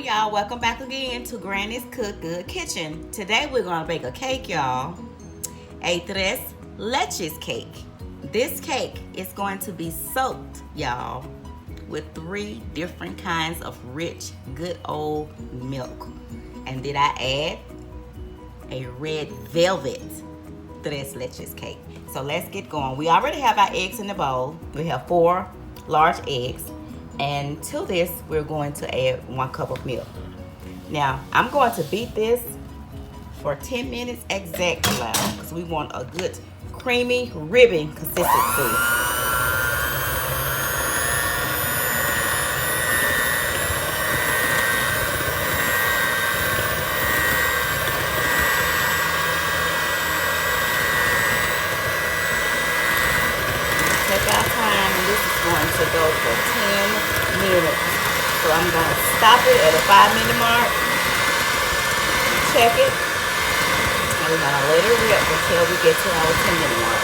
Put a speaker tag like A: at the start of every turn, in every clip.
A: y'all, welcome back again to Granny's Cook Good Kitchen. Today we're gonna bake a cake, y'all. A tres leches cake. This cake is going to be soaked, y'all, with 3 different kinds of rich, good old milk. And then I add a red velvet tres leches cake. So let's get going. We already have our eggs in the bowl. We have 4 large eggs. And to this, we're going to add 1 cup of milk. Now, I'm going to beat this for 10 minutes exactly, because we want a good creamy ribbon consistency. Take our time, and this is going to go for 10 minutes. So I'm going to stop it at a 5-minute mark, check it, and we're going to let it rip until we get to our 10-minute mark.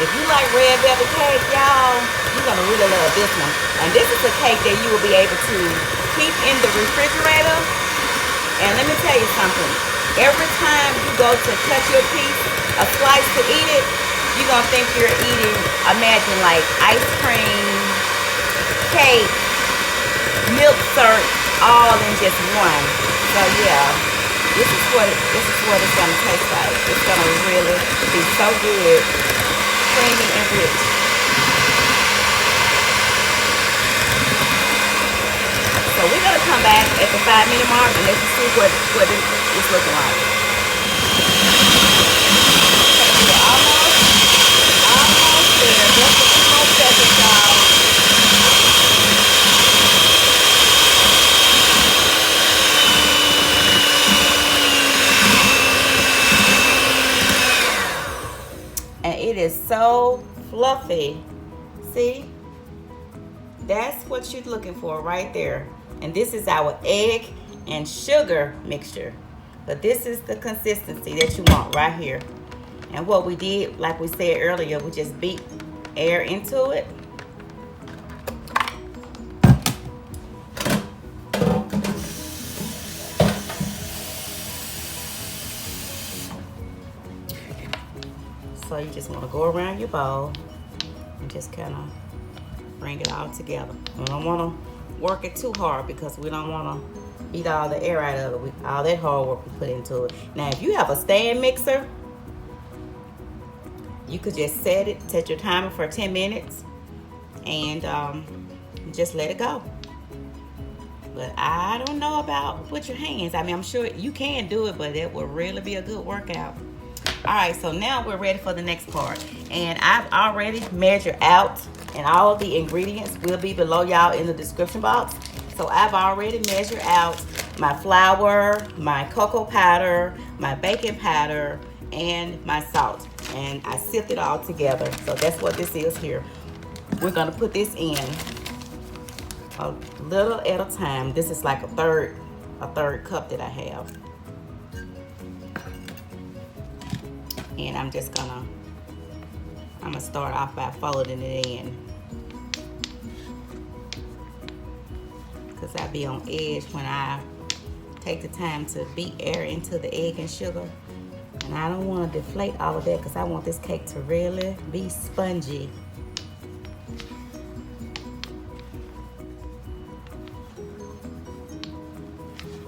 A: If you like red velvet cake, y'all, you're going to really love this one. And this is a cake that you will be able to keep in the refrigerator. And let me tell you something. Every time you go to cut your piece, a slice to eat it, you're going to think you're eating, imagine like ice cream, cake, milk syrup, all in just one. So yeah, this is what it's going to taste like. It's going to really be so good, creamy and rich. So we're going to come back at the 5-minute mark and let's see what it's looking like. Okay, we're almost there. Just a few more seconds, y'all. And it is so fluffy. See? That's what you're looking for right there. And this is our egg and sugar mixture. But this is the consistency that you want right here. And what we did, like we said earlier, we just beat air into it. So you just want to go around your bowl and just kind of bring it all together. We don't want to work it too hard because we don't want to beat all the air out of it. All that hard work we put into it. Now, if you have a stand mixer, you could just set your timer for 10 minutes and just let it go. But I don't know about with your hands. I mean, I'm sure you can do it, but it will really be a good workout. All right, so now we're ready for the next part. And I've already measured out, and all the ingredients will be below y'all in the description box. So I've already measured out my flour, my cocoa powder, my baking powder, and my salt. And I sift it all together. So that's what this is here. We're gonna put this in a little at a time. This is like a third cup that I have. And I'm gonna start off by folding it in, because I be on edge when I take the time to beat air into the egg and sugar. And I don't want to deflate all of that because I want this cake to really be spongy.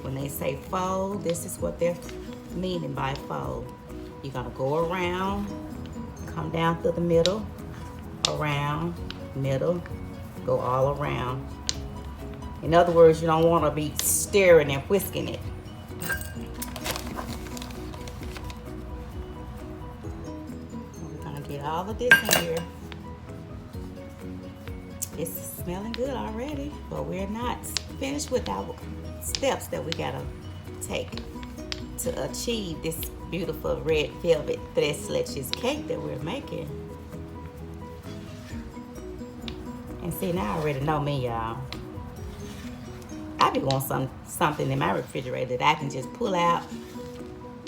A: When they say fold, this is what they're meaning by fold. You're going to go around, come down through the middle, around, middle, go all around. In other words, you don't want to be stirring and whisking it. Get all of this in here. It's smelling good already, but we're not finished with our steps that we gotta take to achieve this beautiful red velvet tres leches cake that we're making. And see, now I already know me, y'all. I be wanting something in my refrigerator that I can just pull out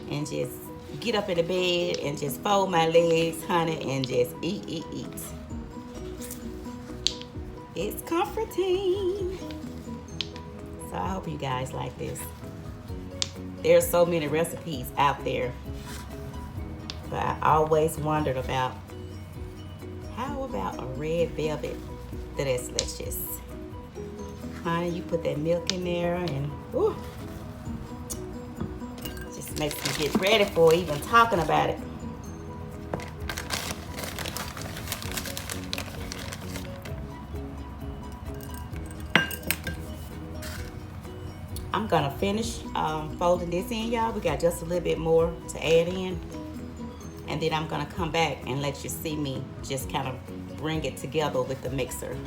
A: and just get up in the bed and just fold my legs, honey, and just eat. It's comforting. So I hope you guys like this. There's so many recipes out there, but I always wondered about, how about a red velvet tres leches? Honey, you put that milk in there and whew, just makes me get ready for even talking about it. I'm gonna finish folding this in, y'all. We got just a little bit more to add in, and then I'm gonna come back and let you see me just kind of bring it together with the mixer. Okay,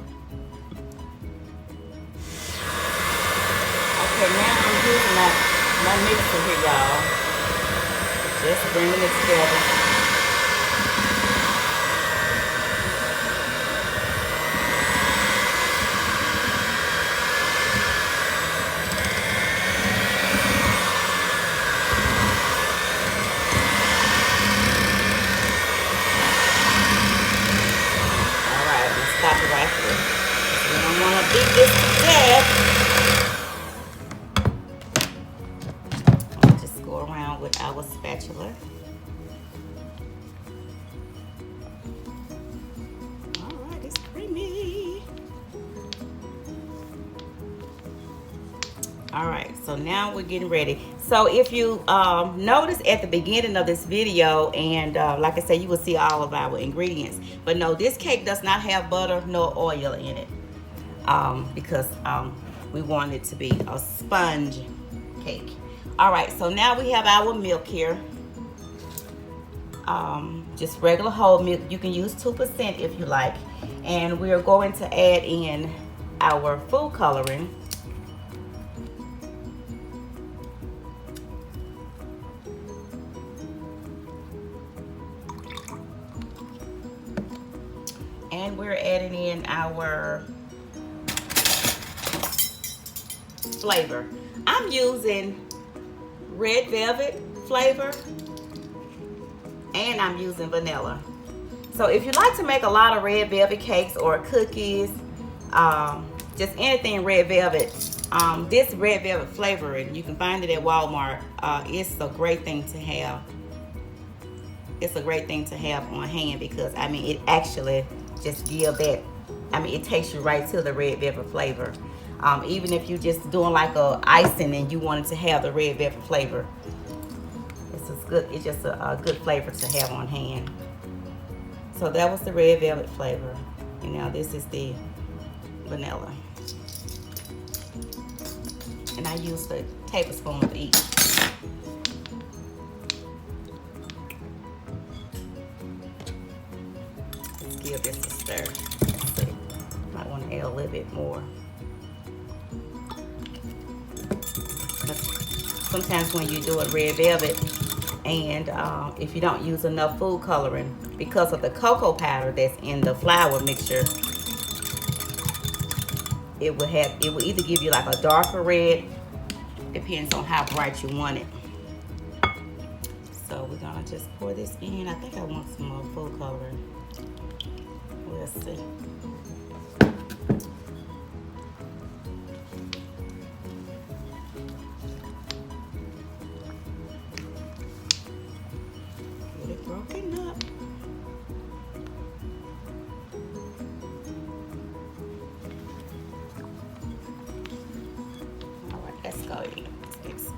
A: now I'm using my mixer here, y'all. Just bringing it together. Stop it right here. We don't want to beat this to death. I'll just go around with our spatula. All right, it's creamy. All right, so now we're getting ready. So if you notice at the beginning of this video, and like I said, you will see all of our ingredients. But no, this cake does not have butter nor oil in it because we want it to be a sponge cake. All right, so now we have our milk here. Just regular whole milk. You can use 2% if you like. And we're going to add in our food coloring. And we're adding in our flavor. I'm using red velvet flavor and I'm using vanilla. So if you like to make a lot of red velvet cakes or cookies, just anything red velvet, this red velvet flavoring, you can find it at Walmart. It's a great thing to have. It's a great thing to have on hand because, I mean, it actually just give that, I mean, it takes you right to the red velvet flavor. Even if you're just doing like a icing and you wanted to have the red velvet flavor, this is good. It's just a good flavor to have on hand. So that was the red velvet flavor, and now this is the vanilla. And I used a tablespoon of each. Let's give this a stir. Let's see. Might want to add a little bit more. Sometimes when you do a red velvet, and if you don't use enough food coloring, because of the cocoa powder that's in the flour mixture, it will either give you like a darker red, depends on how bright you want it. So we're gonna just pour this in. I think I want some more food coloring. We'll see. Get it broken up. All right, let's go in. Let's mix it.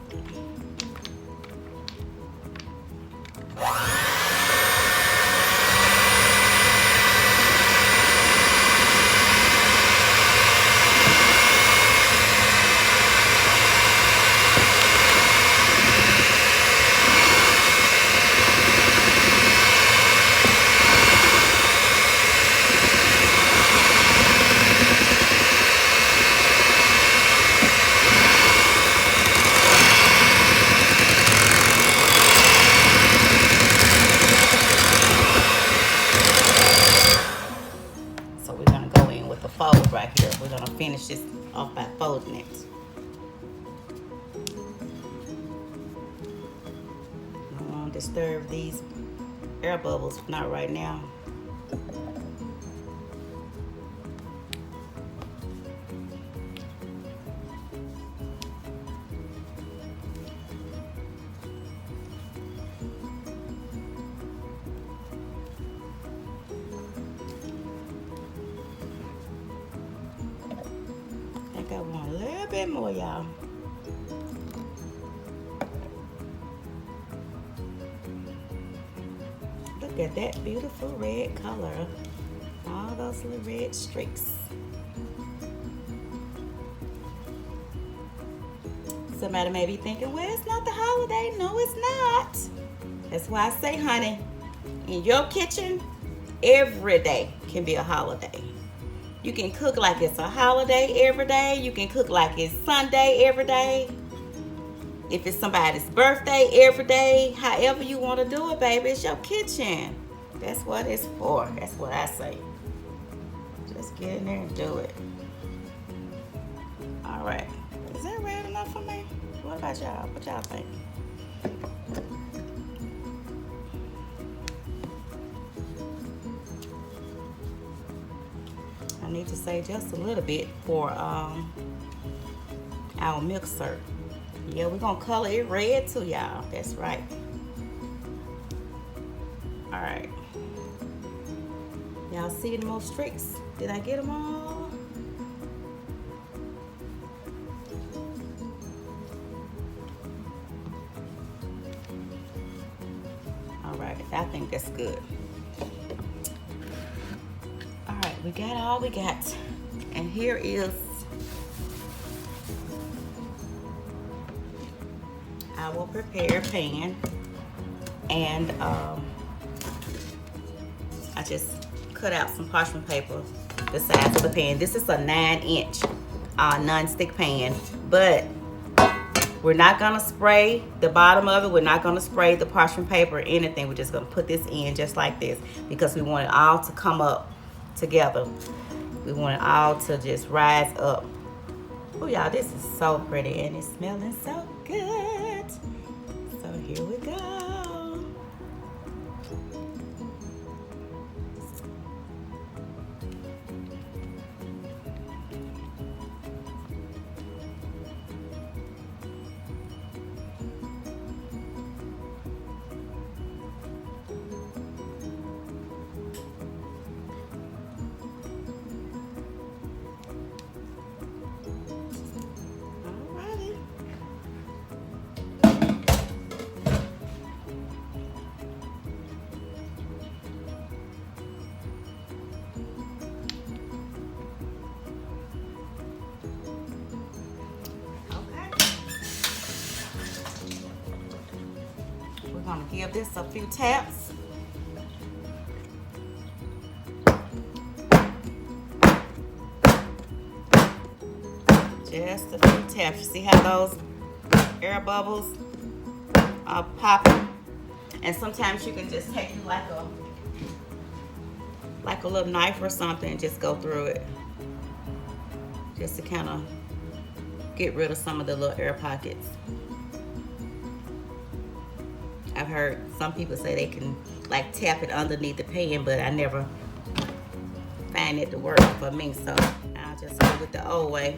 A: Fold right here. We're gonna finish this off by folding it. Don't want to disturb these air bubbles, not right now. I want a little bit more, y'all. Look at that beautiful red color. All those little red streaks. Somebody may be thinking, well, it's not the holiday. No, it's not. That's why I say, honey, in your kitchen, every day can be a holiday. You can cook like it's a holiday every day. You can cook like it's Sunday every day. If it's somebody's birthday every day, however you want to do it, baby, it's your kitchen. That's what it's for. That's what I say. Just get in there and do it. All right. Is that red enough for me? What about y'all? What y'all think? I need to save just a little bit for our milk syrup. Yeah, we're gonna color it red too, y'all. That's right. All right. Y'all see the most streaks? Did I get them all? All right, I think that's good. All right, we got all we got. And here is our prepared pan. And I just cut out some parchment paper the size of the pan. This is a 9-inch non-stick pan, but we're not gonna spray the bottom of it. We're not gonna spray the parchment paper or anything. We're just gonna put this in just like this because we want it all to come up together. We want it all to just rise up. Oh, y'all, this is so pretty and it's smelling so good. So here we go. Gonna give this a few taps. Just a few taps. You see how those air bubbles are popping? And sometimes you can just take like a little knife or something and just go through it. Just to kind of get rid of some of the little air pockets. I've heard some people say they can like tap it underneath the pan, but I never find it to work for me, so I'll just go with the old way.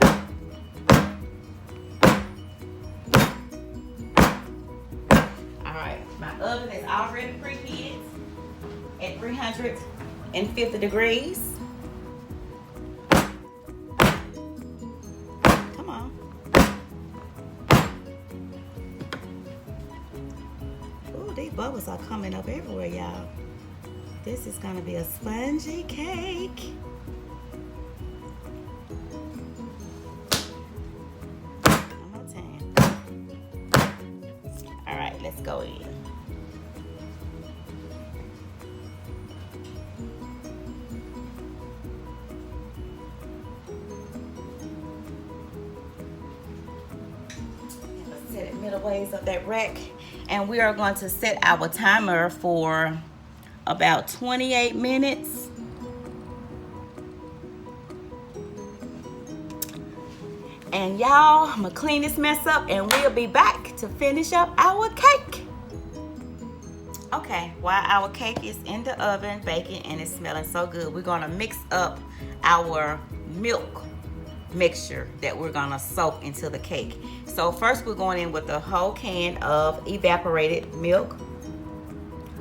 A: All right, my oven is already preheated at 350 degrees. These bubbles are coming up everywhere, y'all. This is gonna be a spongy cake. One more time. All right, let's go in. Let's set it middle ways of that rack. And we are going to set our timer for about 28 minutes. And y'all, I'm gonna clean this mess up and we'll be back to finish up our cake. Okay, while our cake is in the oven baking and it's smelling so good, we're gonna mix up our milk mixture that we're gonna soak into the cake. So first we're going in with a whole can of evaporated milk.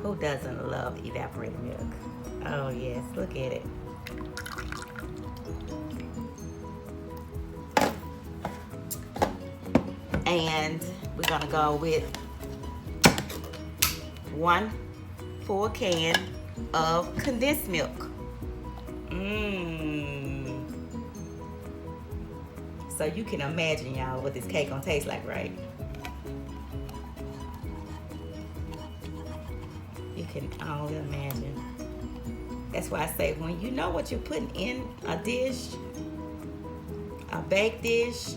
A: Who doesn't love evaporated milk? Oh yes, look at it. And we're gonna go with 1 full can of condensed milk. So you can imagine, y'all, what this cake gonna taste like, right? You can only imagine. That's why I say, when you know what you're putting in a dish, a baked dish,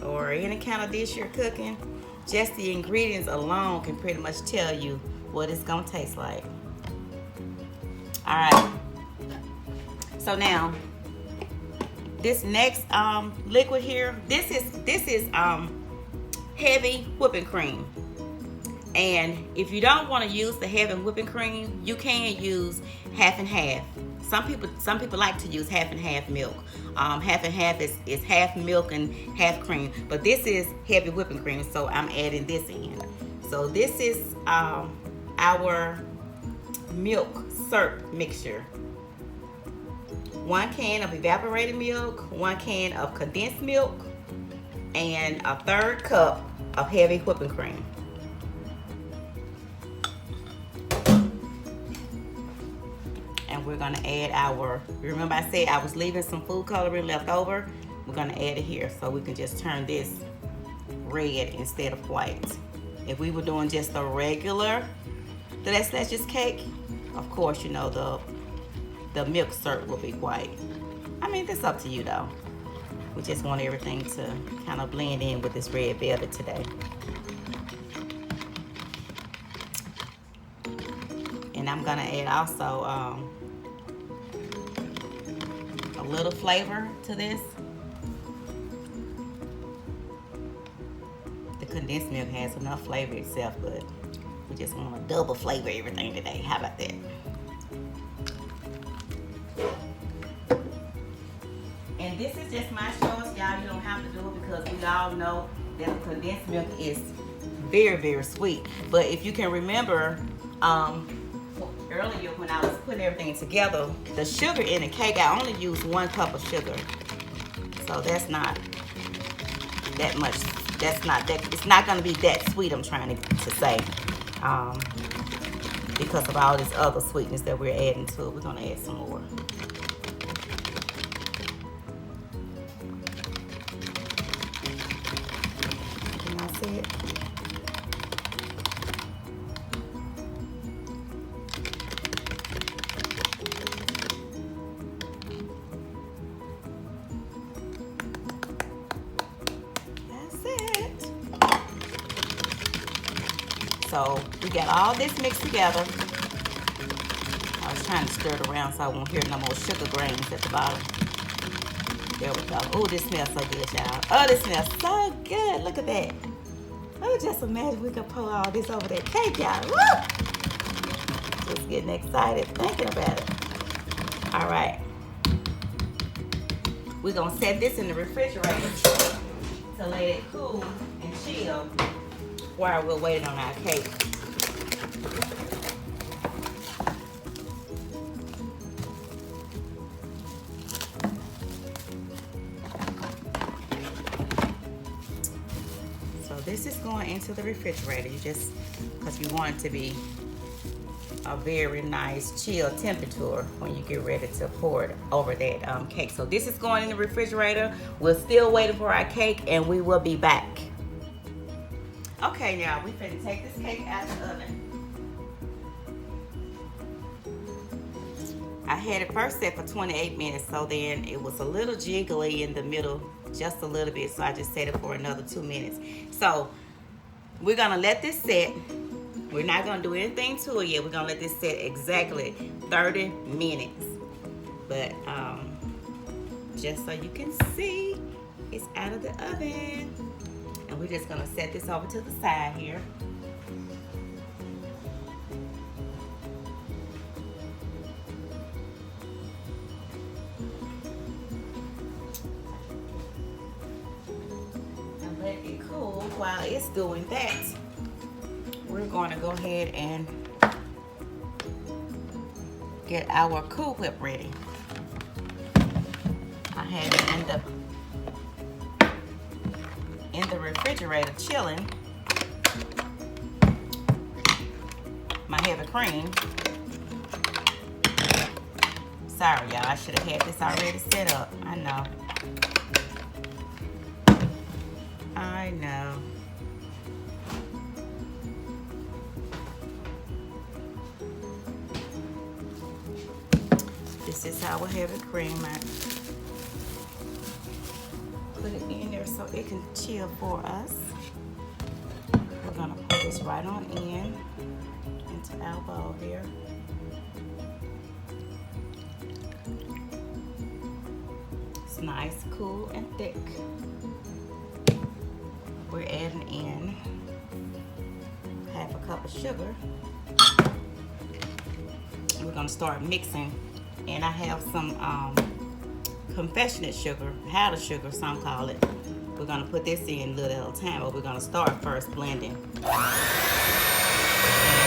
A: or any kind of dish you're cooking, just the ingredients alone can pretty much tell you what it's gonna taste like. All right. So now, this next liquid here, this is heavy whipping cream. And if you don't want to use the heavy whipping cream, you can use half and half. Some people like to use half and half milk. Half and half is half milk and half cream, but this is heavy whipping cream, so I'm adding this in. So this is our milk syrup mixture. 1 can of evaporated milk, 1 can of condensed milk, and a 1/3 cup of heavy whipping cream. And we're gonna add our, remember I said I was leaving some food coloring left over? We're gonna add it here so we can just turn this red instead of white. If we were doing just a regular LECHE cake, of course, you know, the milk syrup will be white. I mean, that's up to you though. We just want everything to kind of blend in with this red velvet today. And I'm gonna add also a little flavor to this. The condensed milk has enough flavor itself, but we just want to double flavor everything today. How about that? And this is just my choice, y'all. You don't have to do it because we all know that condensed milk is very, very sweet. But if you can remember, earlier when I was putting everything together, the sugar in the cake, I only used 1 cup of sugar. So that's not that much. That's not that. It's not going to be that sweet. I'm trying to say, because of all this other sweetness that we're adding to it. We're going to add some more. Can y'all see it? So we got all this mixed together. I was trying to stir it around so I won't hear no more sugar grains at the bottom. There we go. Oh, this smells so good, y'all. Oh, this smells so good. Look at that. Oh, just imagine we could pour all this over that cake, y'all. Woo! Just getting excited thinking about it. All right. We're going to set this in the refrigerator to let it cool and chill while we're waiting on our cake. So this is going into the refrigerator. You just, because you want it to be a very nice chill temperature when you get ready to pour it over that cake. So this is going in the refrigerator. We're still waiting for our cake and we will be back. Okay, now we finna take this cake out of the oven. I had it first set for 28 minutes, so then it was a little jiggly in the middle, just a little bit, so I just set it for another 2 minutes. So we're gonna let this set. We're not gonna do anything to it yet. We're gonna let this set exactly 30 minutes. But just so you can see, it's out of the oven. And we're just gonna set this over to the side here. And let it cool. While it's doing that, we're going to go ahead and get our Cool Whip ready. I had it in the in the refrigerator chilling my heavy cream. Sorry, y'all. I should have had this already set up. I know. I know. This is our heavy cream. I put it in there so it can chill for us. We're gonna put this right on in into our bowl here. It's nice, cool, and thick. We're adding in half a cup of sugar. We're gonna start mixing, and I have some confectionate sugar, powdered sugar, some call it. We're gonna put this in little at a time, but we're gonna start first blending. And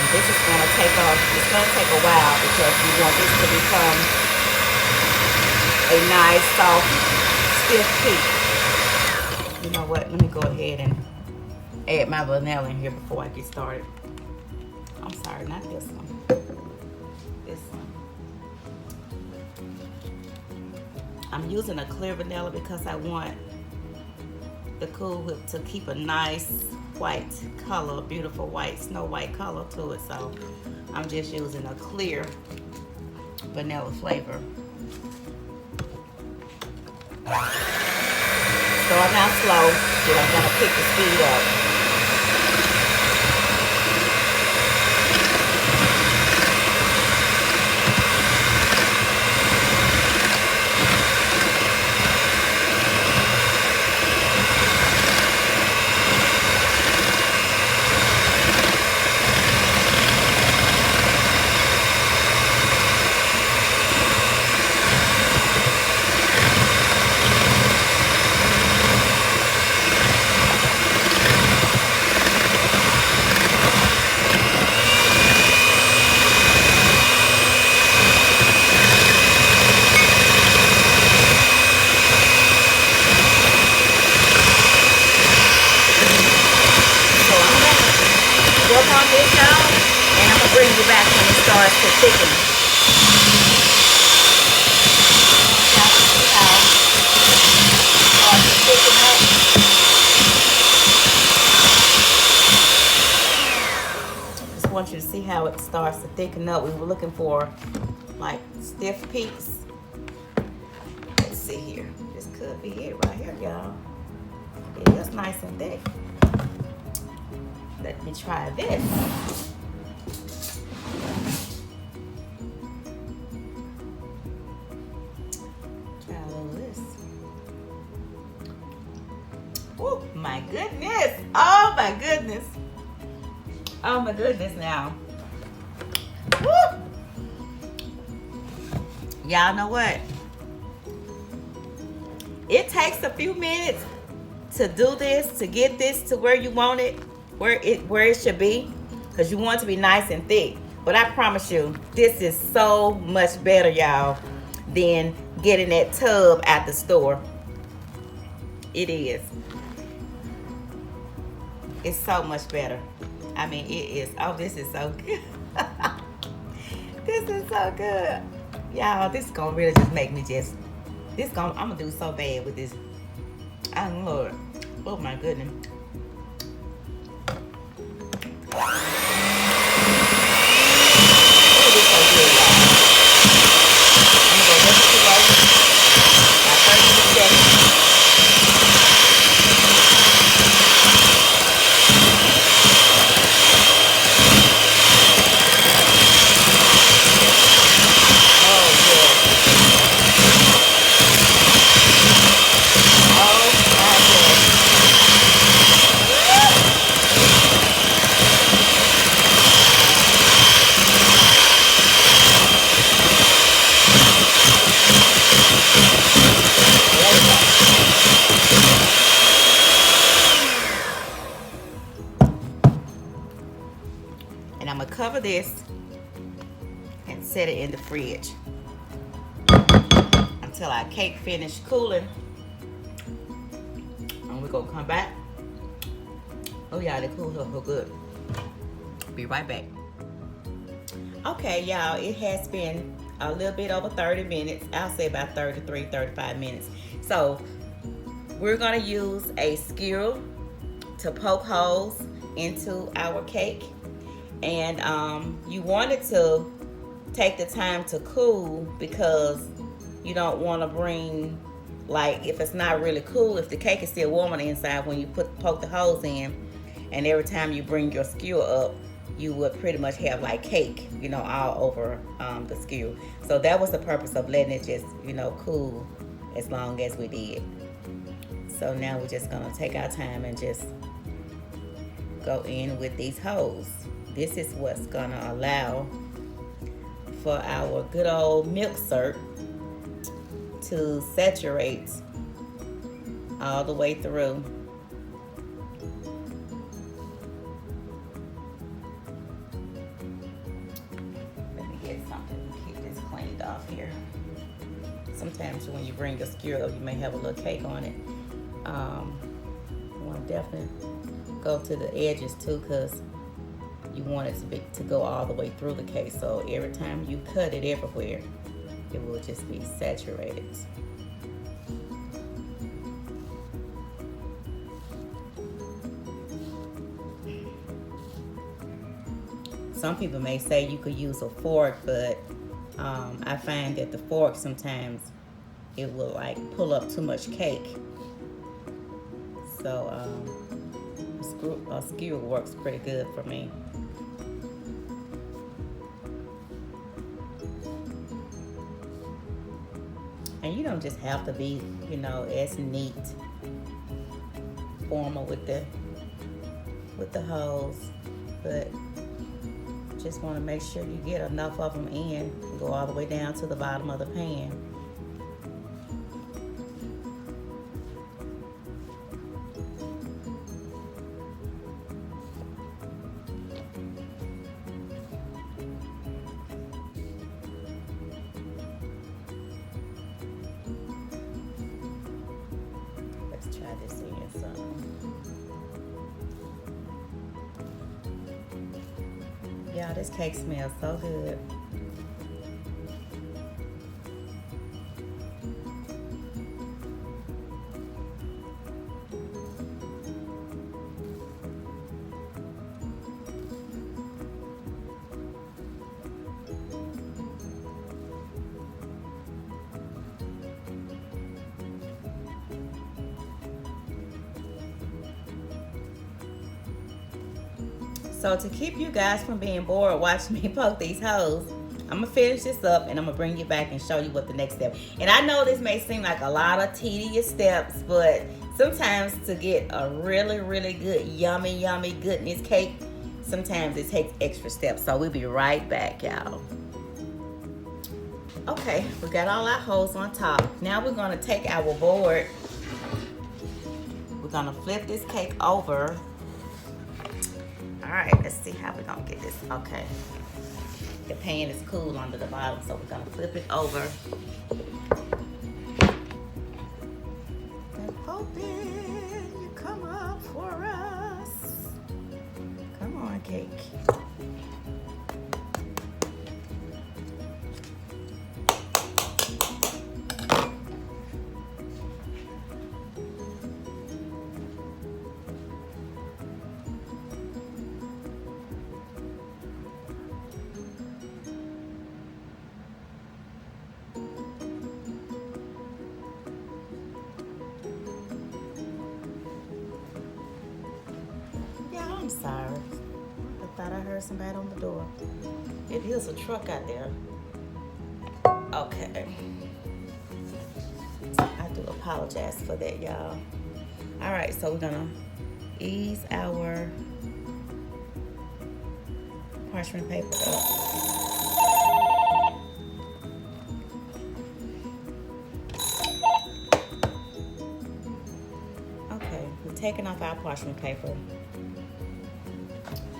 A: this is gonna take it's gonna take a while because we want this to become a nice, soft, stiff cake. You know what? Let me go ahead and add my vanilla in here before I get started. I'm sorry, not this one. This one. I'm using a clear vanilla because I want the Cool Whip to keep a nice white color, beautiful white, snow white color to it. So I'm just using a clear vanilla flavor. Starting out slow, then I'm gonna pick the speed up. Bring you back when it starts to thicken. Just want you to see how it starts to thicken up. We were looking for like stiff peaks. Let's see here. This could be it right here, y'all. It is nice and thick. Let me try this. Oh my goodness. Oh my goodness. Oh my goodness now. Woo. Y'all know what? It takes a few minutes to do this, to get this to where you want it, where it should be, because you want it to be nice and thick. But I promise you, this is so much better, y'all, than getting that tub at the store. It is. It's so much better. I mean, it is. Oh, this is so good. This is so good. Y'all, this is gonna really just make me just, I'm gonna do so bad with this. Oh, Lord. Oh, my goodness. Oh, this is so good, y'all. I'm gonna let it go. About 30 seconds. And I'm gonna cover this and set it in the fridge until our cake finishes cooling. And we're gonna come back Oh yeah, they cooled up real good. Be right back. Okay, y'all, it has been a little bit over 30 minutes. I'll say about 33, 35 minutes. So we're gonna use a skewer to poke holes into our cake. And you want it to take the time to cool, because you don't want to bring, like, if it's not really cool, if the cake is still warm on the inside when you poke the holes in, and every time you bring your skewer up, you would pretty much have like cake, you know, all over the skewer. So that was the purpose of letting it just, you know, cool as long as we did. So now we're just gonna take our time and just go in with these holes. This is what's gonna allow for our good old milk syrup to saturate all the way through. Let me get something to keep this cleaned off here. Sometimes when you bring the skewer up, you may have a little cake on it. You want to definitely go to the edges too, because you want it to go all the way through the cake. So every time you cut it everywhere, it will just be saturated. Some people may say you could use a fork, but I find that the fork sometimes it will like pull up too much cake. So a skewer works pretty good for me. And you don't just have to be, you know, as neat, formal with the holes, but just want to make sure you get enough of them in, go all the way down to the bottom of the pan. Try this in some. Yeah, this cake smells so good. So to keep you guys from being bored watching me poke these holes, I'm gonna finish this up and I'm gonna bring you back and show you what the next step. And I know this may seem like a lot of tedious steps, but sometimes to get a really, really good, yummy, yummy goodness cake, sometimes it takes extra steps. So we'll be right back, y'all. Okay, we got all our holes on top. Now we're gonna take our board. We're gonna flip this cake over. All right, let's see how we're gonna get this. Okay, the pan is cool under the bottom, so we're gonna flip it over. And hoping you come up for us. Come on, cake. I'm sorry. I thought I heard somebody on the door. It is a truck out there. Okay. I do apologize for that, y'all. All right, so we're gonna ease our parchment paper up. Okay, we're taking off our parchment paper.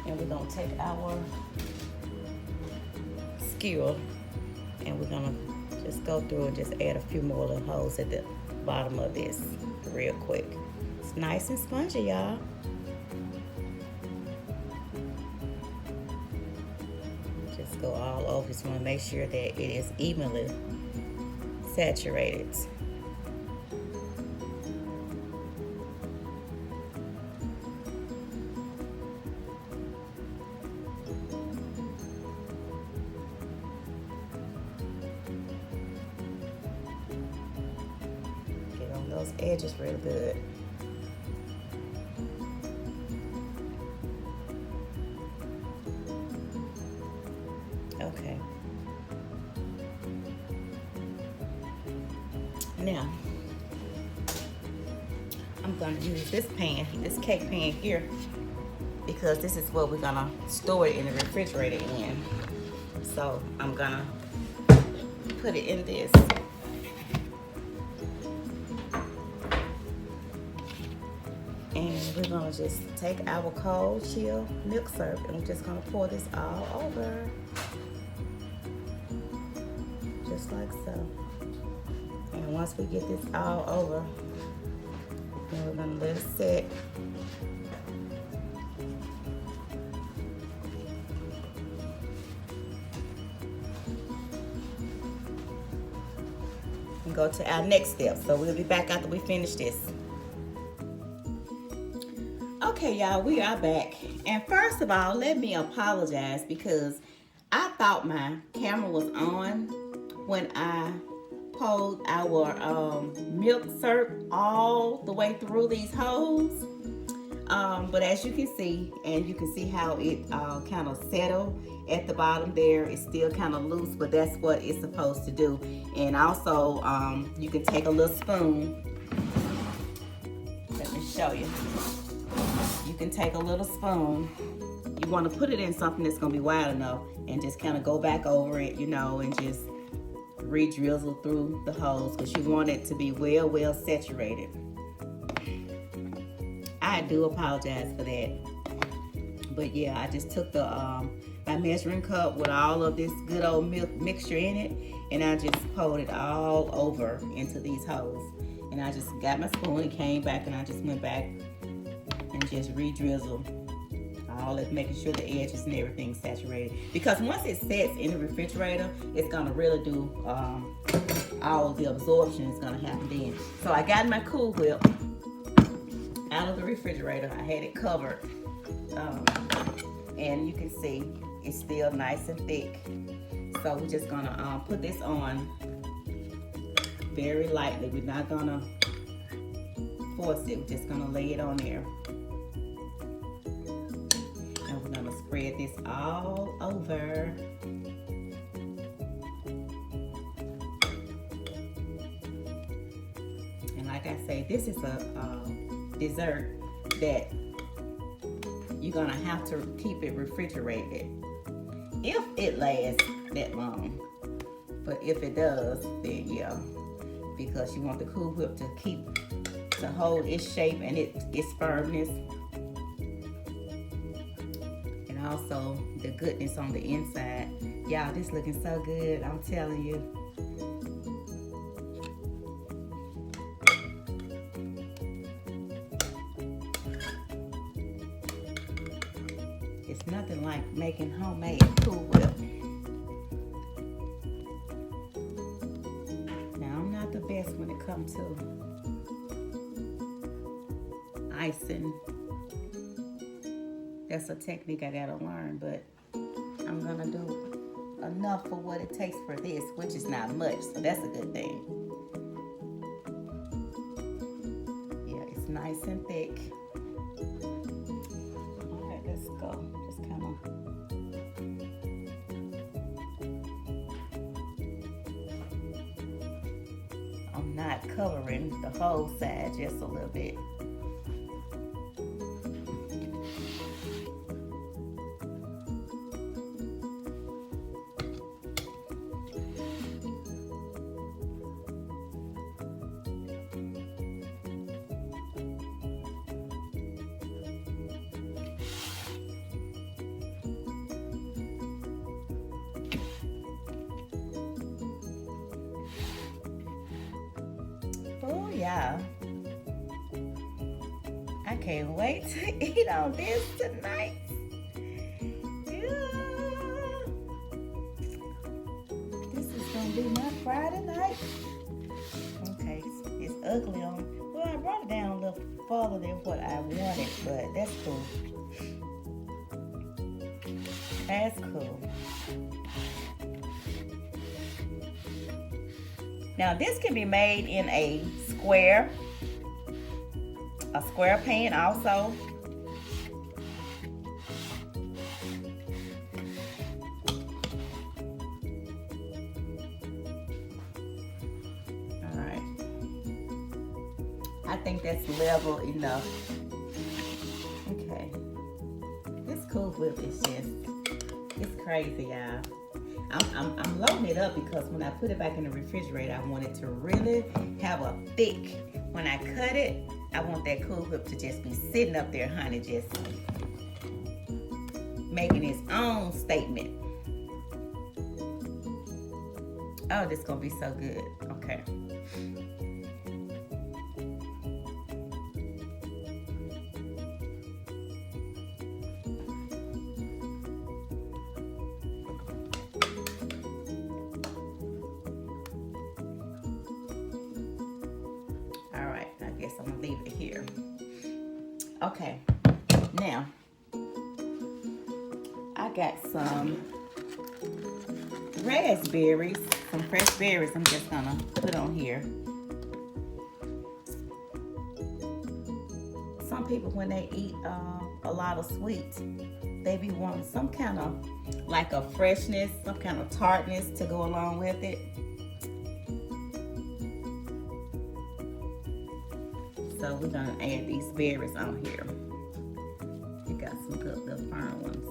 A: And we're gonna take our skewer and we're gonna just go through and just add a few more little holes at the bottom of this real quick. It's nice and spongy, y'all. over. Just want to make sure that it is evenly saturated. Get on those edges real good. Okay. Now, I'm gonna use this pan, this cake pan here, because this is what we're gonna store it in the refrigerator in. So I'm gonna put it in this. And we're gonna just take our cold chill milk syrup and we're just gonna pour this all over. Just like so. And once we get this all over, then we're gonna let it sit. And go to our next step. So we'll be back after we finish this. Okay, y'all, we are back. And first of all, let me apologize because I thought my camera was on when I poured our milk syrup all the way through these holes. But as you can see, and you can see how it kind of settled at the bottom there, it's still kind of loose, but that's what it's supposed to do. And also, you can take a little spoon. Let me show you. You can take a little spoon. You want to put it in something that's going to be wide enough and just kind of go back over it, you know, and just re-drizzle through the holes because you want it to be well saturated. I do apologize for that. But yeah, I just took the my measuring cup with all of this good old milk mixture in it, and I just poured it all over into these holes. And I just got my spoon and came back, and I just went back and just re-drizzle all that, making sure the edges and everything's saturated. Because once it sets in the refrigerator, it's gonna really do all of the absorption is gonna happen then. So I got my Cool Whip out of the refrigerator. I had it covered, and you can see it's still nice and thick. So we're just gonna put this on very lightly. We're not gonna force it. We're just gonna lay it on there. And we're gonna spread this all over. And like I say, this is a dessert that you're gonna have to keep it refrigerated if it lasts that long. But if it does, then yeah, because you want the Cool Whip to hold its shape and its firmness, and also the goodness on the inside. Y'all, this looking so good, I'm telling you. It's nothing like making homemade Cool Whip. Now, I'm not the best when it comes to icing. That's a technique I gotta learn, but I'm gonna do enough for what it takes for this, which is not much, so that's a good thing. Yeah, it's nice and thick. All right, let's go. Just kind of. I'm not covering the whole side, just a little bit. Oh yeah, I can't wait to eat on this tonight. Yeah. be my Friday night. Okay, it's ugly on. Well, I brought it down a little farther than what I wanted, but that's cool. That's cool. Now this can be made in a square pan also. All right. I think that's level enough. Okay. This cool whip is just, it's crazy, y'all. I'm loading it up because when I put it back in the refrigerator, I want it to really have a thick. When I cut it, I want that Cool Whip to just be sitting up there, honey, just making its own statement. Oh, this is gonna be so good. Okay. I'm gonna leave it here. Okay, now I got some raspberries, some fresh berries. I'm just gonna put on here. Some people, when they eat a lot of sweets, they be wanting some kind of like a freshness, some kind of tartness to go along with it. So we're gonna add these berries on here. We got some good little firm ones.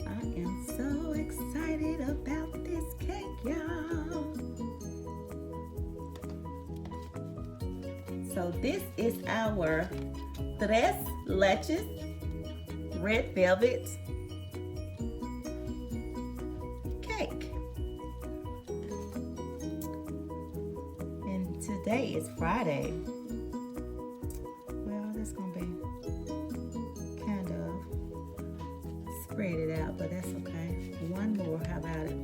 A: I am so excited about this cake, y'all. So this is our TRES LECHE Red Velvet Cake. And today is Friday. Well, that's gonna be kind of spread it out, but that's okay. One more, how about it?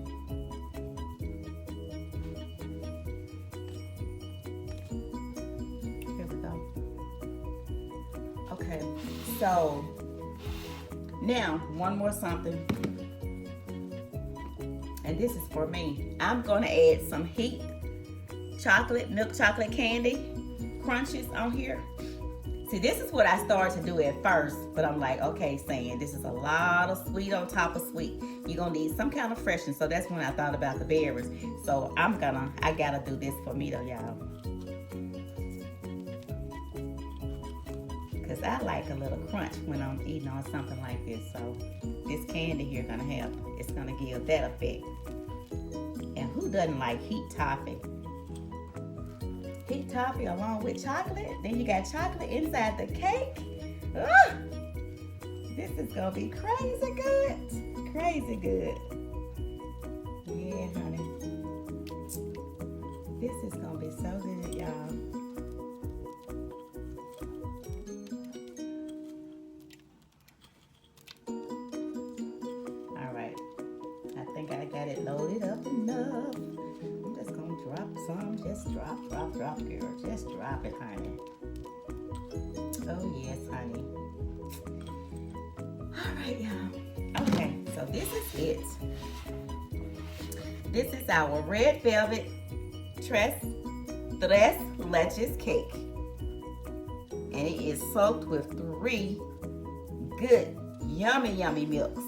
A: Here we go. Okay, so now one more something, and this is for me. I'm gonna add some heat chocolate, milk chocolate candy crunches on here. See, this is what I started to do at first, but I'm like, okay, saying this is a lot of sweet on top of sweet. You're gonna need some kind of freshness, so that's when I thought about the berries. So I gotta do this for me though, y'all. Because I like a little crunch when I'm eating on something like this. So this candy here gonna help. It's gonna give that effect. And who doesn't like heat toffee? Heat toffee along with chocolate. Then you got chocolate inside the cake. Ah! This is gonna be crazy good. Crazy good. Yeah, honey. This is gonna be so good, y'all. I got it loaded up enough. I'm just gonna drop some. Just drop, girl. Just drop it, honey. Oh, yes, honey. All right, y'all. Okay, so this is it. This is our red velvet TRES LECHE cake. And it is soaked with 3 good, yummy milks.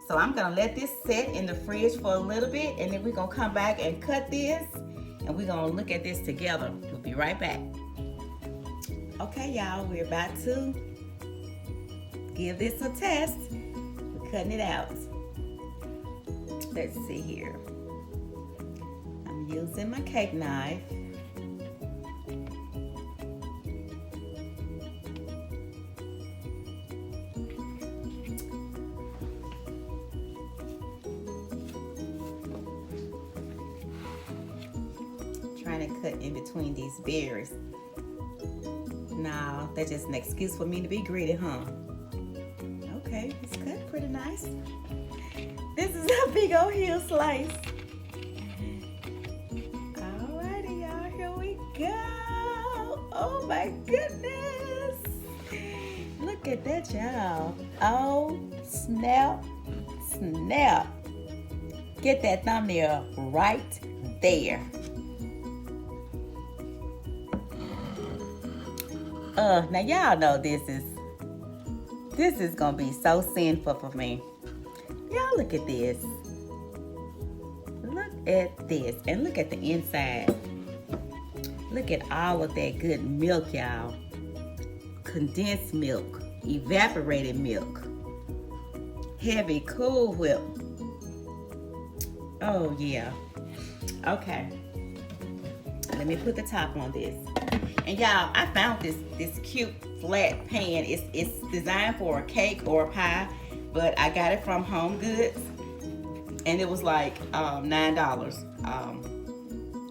A: So I'm gonna let this sit in the fridge for a little bit, and then we're gonna come back and cut this, and we're gonna look at this together. We'll be right back. Okay, y'all, we're about to give this a test. We're cutting it out. Let's see here. I'm using my cake knife. Trying to cut in between these berries. No, that's just an excuse for me to be greedy, huh? Okay, it's cut pretty nice. This is a big old heel slice. Alrighty, y'all, here we go. Oh my goodness. Look at that, y'all. Oh, snap, snap. Get that thumbnail right there. Now y'all know this is gonna be so sinful for me. Y'all look at this. Look at this. And look at the inside. Look at all of that good milk, y'all. Condensed milk, evaporated milk, heavy Cool Whip. Oh yeah. Okay. Let me put the top on this. And y'all, I found this cute flat pan. It's designed for a cake or a pie, but I got it from Home Goods, and it was like $9.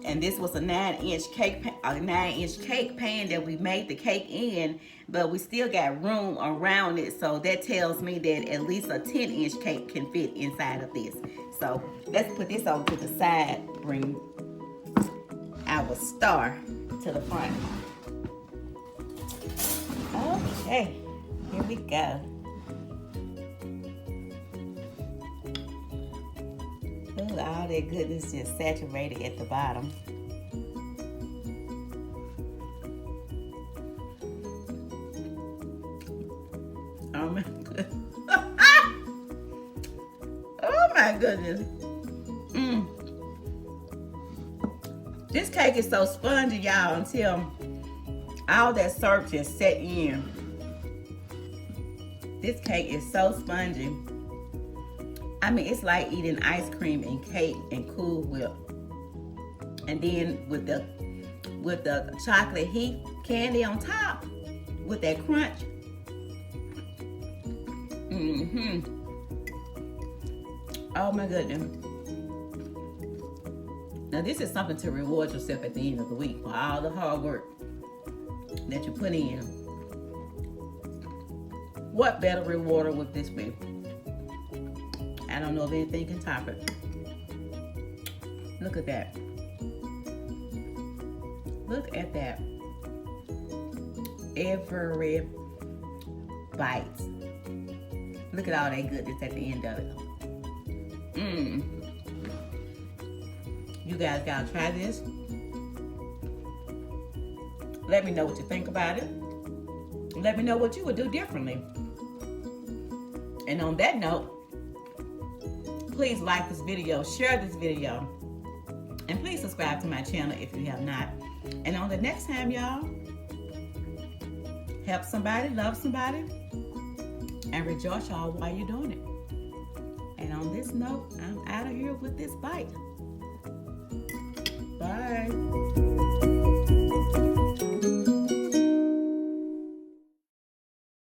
A: And this was a 9-inch cake pan that we made the cake in, but we still got room around it, so that tells me that at least a 10-inch cake can fit inside of this. So let's put this over to the side, bring our star to the front. Okay, here we go. Ooh, all that goodness just saturated at the bottom. Oh my goodness. Oh my goodness. This cake is so spongy, y'all, until all that syrup just set in. This cake is so spongy. I mean, it's like eating ice cream and cake and Cool Whip. And then with the chocolate heat candy on top, with that crunch. Oh my goodness. Now this is something to reward yourself at the end of the week for all the hard work that you put in. What better rewarder would this be? I don't know if anything can top it. Look at that. Look at that. Every bite. Look at all that goodness at the end of it. You guys gotta try this. Let me know what you think about it. Let me know what you would do differently. And on that note, please like this video, share this video, and please subscribe to my channel if you have not. And on the next time, y'all, help somebody, love somebody, and rejoice, y'all, while you're doing it. And on this note, I'm out of here with this bite. Bye.